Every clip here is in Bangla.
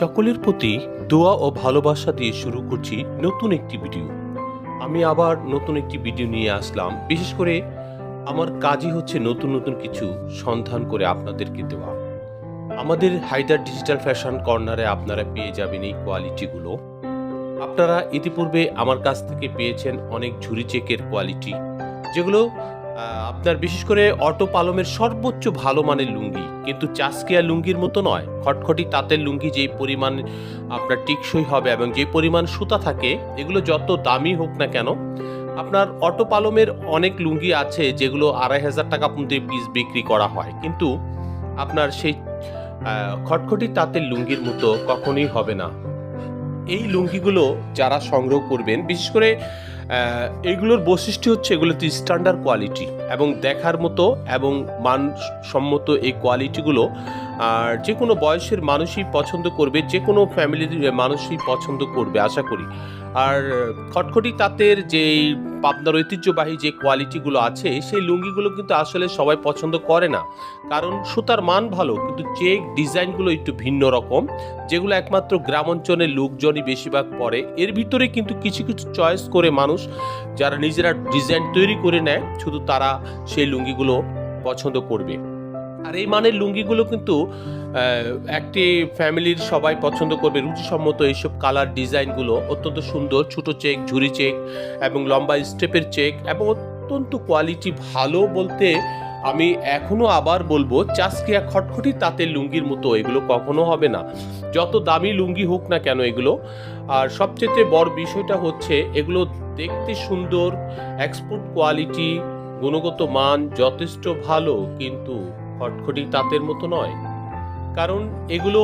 সকলের প্রতি দোয়া ও ভালোবাসা দিয়ে শুরু করছি নতুন একটি ভিডিও। আমি আবার নতুন একটি ভিডিও নিয়ে আসলাম। বিশেষ করে আমার কাজই হচ্ছে নতুন নতুন কিছু সন্ধান করে আপনাদেরকে দেওয়া। আমাদের হায়দার ডিজিটাল ফ্যাশন কর্নারে আপনারা পেয়ে যাবেন এই কোয়ালিটিগুলো। আপনারা ইতিপূর্বে আমার কাছ থেকে পেয়েছেন অনেক ঝুরি চেকের কোয়ালিটি, যেগুলো আপনার বিশেষ করে অটো পালমের সর্বোচ্চ ভালো মানের লুঙ্গি, কিন্তু চাসকিয়া লুঙ্গির মতো নয়। খটখটি তাঁতের লুঙ্গি যেই পরিমাণ আপনার টিকসই হবে এবং যে পরিমাণ সুতা থাকে, এগুলো যত দামি হোক না কেন, আপনার অটো পালমের অনেক লুঙ্গি আছে যেগুলো 2500 টাকা পর্যন্ত পিস বিক্রি করা হয়, কিন্তু আপনার সেই খটখটি তাঁতের লুঙ্গির মতো কখনোই হবে না। এই লুঙ্গিগুলো যারা সংগ্রহ করবেন, বিশেষ করে এগুলোর বৈশিষ্ট্য হচ্ছে এগুলোতে স্ট্যান্ডার্ড কোয়ালিটি এবং দেখার মতো এবং মানসম্মত এই কোয়ালিটিগুলো আর যে কোনো বয়সের মানুষই পছন্দ করবে, যে কোনো ফ্যামিলির মানুষই পছন্দ করবে আশা করি। আর খটখটি তাঁতের যেই পাবনার ঐতিহ্যবাহী যে কোয়ালিটিগুলো আছে, সেই লুঙ্গিগুলো কিন্তু আসলে সবাই পছন্দ করে না, কারণ সুতার মান ভালো কিন্তু চেক ডিজাইনগুলো একটু ভিন্ন রকম, যেগুলো একমাত্র গ্রাম অঞ্চলের লোকজনই বেশিরভাগ পরে। এর ভিতরে কিন্তু কিছু কিছু চয়েস করে মানুষ যারা নিজেরা ডিজাইন তৈরি করে নেয়, শুধু তারা সেই লুঙ্গিগুলো পছন্দ করবে। আর এই মানের লুঙ্গিগুলো কিন্তু একটি ফ্যামিলির সবাই পছন্দ করবে। রুচিসম্মত এইসব কালার ডিজাইনগুলো অত্যন্ত সুন্দর, ছোটো চেক, ঝুরি চেক এবং লম্বা স্টেপের চেক এবং অত্যন্ত কোয়ালিটি ভালো বলতে আমি এখনও আবার বলবো, চাসকিয়া খটখটি তাঁতের লুঙ্গির মতো এগুলো কখনো হবে না, যত দামি লুঙ্গি হোক না কেন এগুলো। আর সবচেয়ে বড় বিষয়টা হচ্ছে এগুলো দেখতে সুন্দর, এক্সপোর্ট কোয়ালিটি, গুণগত মান যথেষ্ট ভালো, কিন্তু খটখটি তাঁতের মতো নয়, কারণ এগুলো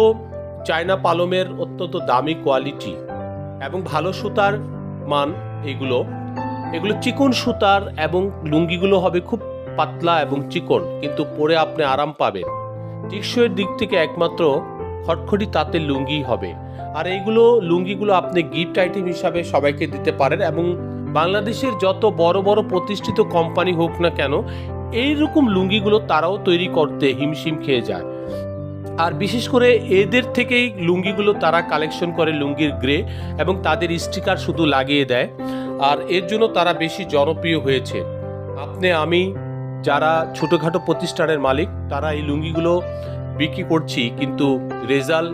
চায়না পালমের অত্যন্ত দামি কোয়ালিটি এবং ভালো সুতার মান। এগুলো চিকন সুতার এবং লুঙ্গিগুলো হবে খুব পাতলা এবং চিকন, কিন্তু পরে আপনি আরাম পাবেন। টেকসইয়ের দিক থেকে একমাত্র খটখটি তাঁতের লুঙ্গি হবে। আর এইগুলো লুঙ্গিগুলো আপনি গিফট আইটেম হিসাবে সবাইকে দিতে পারেন এবং বাংলাদেশের যত বড় বড় প্রতিষ্ঠিত কোম্পানি হোক না কেন, এইরকম লুঙ্গিগুলো তারাও তৈরি করতে হিমশিম খেয়ে যায়। আর বিশেষ করে এদের থেকেই লুঙ্গিগুলো তারা কালেকশন করে, লুঙ্গির গ্রে, এবং তাদের স্টিকার শুধু লাগিয়ে দেয়। আর এর জন্য তারা বেশি জনপ্রিয় হয়েছে। আমি যারা ছোটোখাটো প্রতিষ্ঠানের মালিক, তারা এই লুঙ্গিগুলো বিক্রি করছি, কিন্তু রেজাল্ট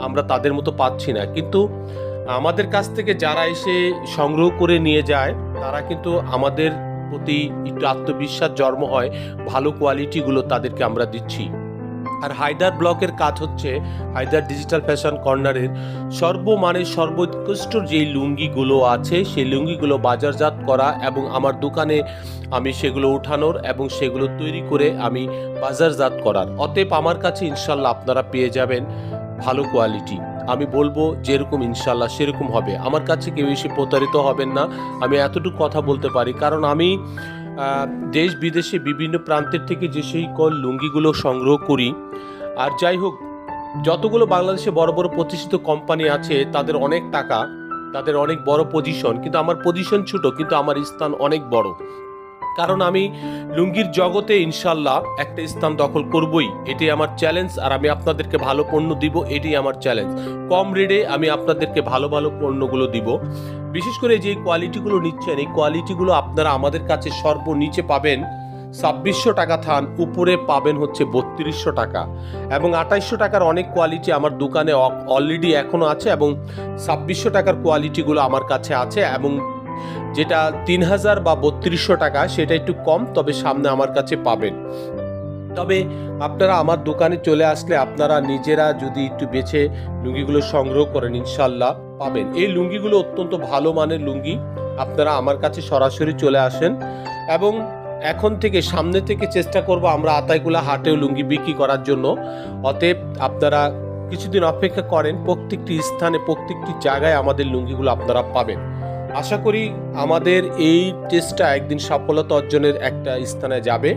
আমরা তাদের মতো পাচ্ছি না। কিন্তু আমাদের কাছ থেকে যারা এসে সংগ্রহ করে নিয়ে যায়, তারা কিন্তু আমাদের প্রতি একটু আত্মবিশ্বাস জন্ম হয়, ভালো কোয়ালিটিগুলো তাদেরকে আমরা দিচ্ছি। আর হায়দার ব্লকের কাজ হচ্ছে হায়দার ডিজিটাল ফ্যাশন কর্নারের সর্বমানের সর্বোৎকৃষ্ট যেই লুঙ্গিগুলো আছে, সেই লুঙ্গিগুলো বাজারজাত করা এবং আমার দোকানে আমি সেগুলো উঠানোর এবং সেগুলো তৈরি করে আমি বাজারজাত করার। অতএব আমার কাছে ইনশাল্লাহ আপনারা পেয়ে যাবেন ভালো কোয়ালিটি। আমি বলবো যেরকম ইনশাল্লাহ সেরকম হবে। আমার কাছে কেউ এসে প্রতারিত হবেন না, আমি এতটুকু কথা বলতে পারি, কারণ আমি দেশ বিদেশে বিভিন্ন প্রান্তের থেকে যে সেই লুঙ্গিগুলো সংগ্রহ করি। আর যাই হোক, যতগুলো বাংলাদেশে বড় বড় প্রতিষ্ঠিত কোম্পানি আছে, তাদের অনেক টাকা, তাদের অনেক বড় পজিশন, কিন্তু আমার পজিশন ছোট, কিন্তু আমার স্থান অনেক বড়, কারণ আমি লুঙ্গির জগতে ইনশাল্লাহ একটা স্থান দখল করবই। এটাই আমার চ্যালেঞ্জ। আর আমি আপনাদেরকে ভালো পণ্য দিব, এটাই আমার চ্যালেঞ্জ। কম রেটে আমি আপনাদেরকে ভালো ভালো পণ্যগুলো দিব। বিশেষ করে যে কোয়ালিটিগুলো নিচ্ছেন, এই কোয়ালিটিগুলো আপনারা আমাদের কাছে সর্বনিচে পাবেন 2600 টাকা থান, উপরে পাবেন হচ্ছে 3200 টাকা এবং 2800 টাকার অনেক কোয়ালিটি আমার দোকানে অলরেডি এখনও আছে, এবং 2600 টাকার কোয়ালিটিগুলো আমার কাছে আছে, এবং যেটা 3000 বা 3200 টাকা সেটা একটু কম, তবে সামনে আমার কাছে পাবেন। তবে আপনারা আমার দোকানে চলে আসলে আপনারা নিজেরা যদি একটু বেছে লুঙ্গিগুলো সংগ্রহ করেন, ইনশাল্লাহ পাবেন। এই লুঙ্গিগুলো অত্যন্ত ভালো মানের লুঙ্গি। আপনারা আমার কাছে সরাসরি চলে আসেন, এবং এখন থেকে সামনে থেকে চেষ্টা করব আমরা আতাইকুলা হাটেও লুঙ্গি বিক্রি করার জন্য। অতএব আপনারা কিছুদিন অপেক্ষা করেন, প্রত্যেকটি স্থানে প্রত্যেকটি জায়গায় আমাদের লুঙ্গিগুলো আপনারা পাবেন। আশা করি আমাদের এই চেষ্টা একদিন সফলতা অর্জনের একটা স্থানে যাবে।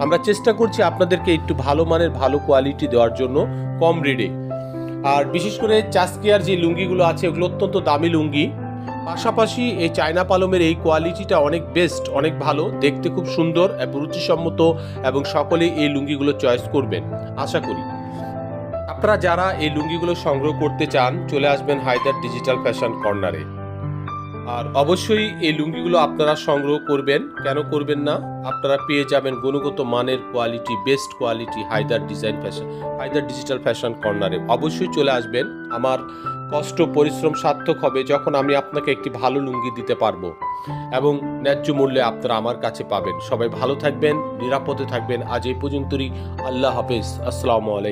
আমরা চেষ্টা করছি আপনাদেরকে একটু ভালো মানের ভালো কোয়ালিটি দেওয়ার জন্য, কম রেটে। আর বিশেষ করে চাসকিয়ার যে লুঙ্গিগুলো আছে, ওগুলো অত্যন্ত দামি লুঙ্গি। পাশাপাশি এই চায়না পালমের এই কোয়ালিটিটা অনেক বেস্ট, অনেক ভালো, দেখতে খুব সুন্দর এবং রুচিসম্মত, এবং সকলেই এই লুঙ্গিগুলো চয়েস করবেন আশা করি। আপনারা যারা এই লুঙ্গিগুলো সংগ্রহ করতে চান চলে আসবেন হায়দার ডিজিটাল ফ্যাশন কর্নারে। আর অবশ্যই এই লুঙ্গিগুলো আপনারা সংগ্রহ করবেন, কেন করবেন না? আপনারা পেয়ে যাবেন গুণগত মানের quality, best quality Haider Haider digital fashion কর্নারে। অবশ্যই চলে আসবেন। আমার কষ্ট পরিশ্রম সার্থক হবে যখন আমি আপনাকে একটি ভালো লুঙ্গি দিতে পারবো এবং ন্যায্য মূল্যে আপনারা আমার কাছে পাবেন। সবাই ভালো থাকবেন, নিরাপদে থাকবেন। আজ এই পর্যন্তই। আল্লাহ হাফেজ। আসসালামু আলাইকুম।